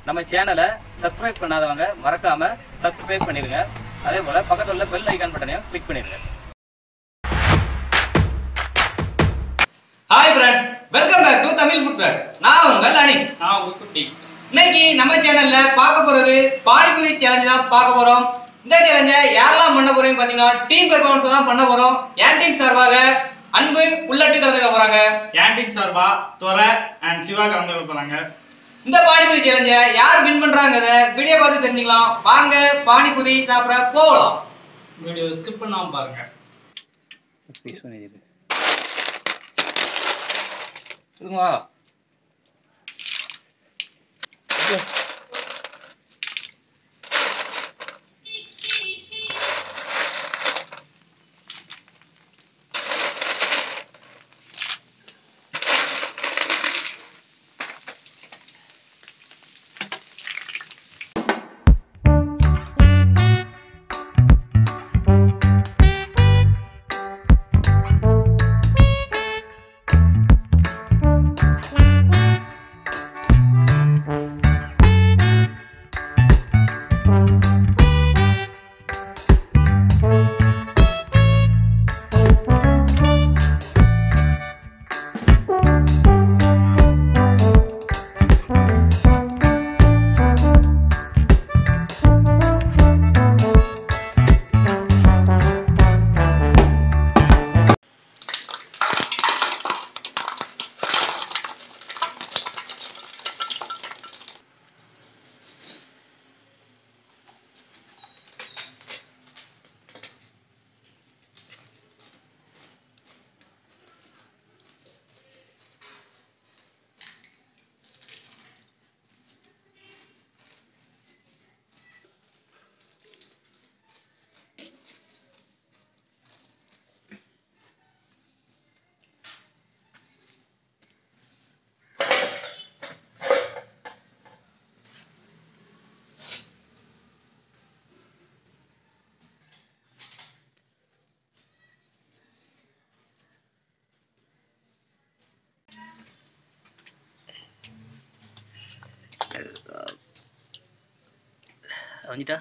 நம்ம சேனலை சப்ஸ்கிரைப் பண்ணாதவங்க மறக்காம சப்ஸ்கிரைப் பண்ணிடுங்க. அதே போல பக்கத்துல உள்ள பெல் ஐகான் பட்டனையும் கிளிக் பண்ணிடுங்க. Hi friends, welcome back to Tamil food blog. நான் உங்கள் அனிஷ். நான் முக்குட்டி. இன்னைக்கு நம்ம சேனல்ல பார்க்க போறது பானிபூரி சேலஞ்ச் தான் பார்க்க போறோம். இந்த சேலஞ்சை யாரெல்லாம் பண்ண போறீங்கன்னு பாத்தீங்கன்னா டீம் பெர்ஃபார்மன்ஸ் தான் பண்ண போறோம். என் டீம் சார்பாக அன்பு உள்ளட்டு கலந்துக்க போறாங்க. என் டீம் சார்பா துரை அண்ட் சிவா கலந்துக்க போறாங்க. இந்த பானிபூரி சேலஞ்சை யார் வின் பண்றாங்கறத வீடியோ பார்த்து தெரிஞ்சுக்கலாம். வாங்க பானிபூரி சாப்பிட போகலாம். வீடியோ ஸ்கிப் பண்ணாம பாருங்க. சொல்லுங்க. வந்துட்டா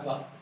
வா.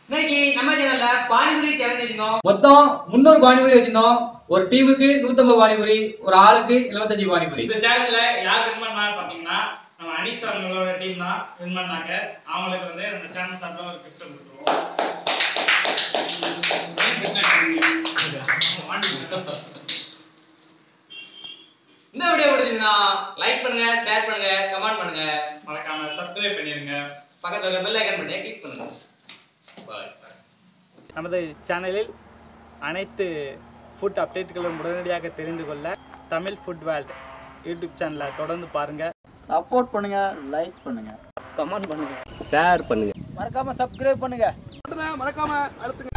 இன்னைக்கு நம்ம சேனல்ல பானிபூரி சேலஞ்ச் வச்சிருந்தோம். மொத்தம் 300 பானிபூரி வச்சிருந்தோம். ஒரு டீமுக்கு 150 பானிபூரி, ஒரு ஆளுக்கு 75 பானிபூரி. இந்த சேலஞ்சில யார் வின் பண்ணாங்க பாத்தீங்கன்னா நம்ம அனிஷ் அவங்களோட டீம் தான் வின் பண்ணாங்க. அவங்களுக்கு வந்து நம்ம சேனல் சார்பா ஒரு கிஃப்ட் கொடுத்துருவோம். இந்த வீடியோ பிடிச்சிருந்தா லைக் பண்ணுங்க, ஷேர் பண்ணுங்க, கமெண்ட் பண்ணுங்க, மறக்காம சப்ஸ்கிரைப் பண்ணிருங்க. பக்கத்துல உள்ள பெல் ஐகான் பட்டனை கிளிக் பண்ணுங்க. பாய். நமது சேனலில் அனைத்து ஃபுட் அப்டேட்டுகளும் உடனடியாக தெரிந்து கொள்ள தமிழ் ஃபுட் வேர்ல்ட் யூடியூப் சேனலை தொடர்ந்து பாருங்க. சப்போர்ட் பண்ணுங்க, லைக் பண்ணுங்க, கமெண்ட் பண்ணுங்க, ஷேர் பண்ணுங்க, மறக்காம சப்ஸ்கிரைப் பண்ணுங்க. மறக்காம அழுத்துங்க.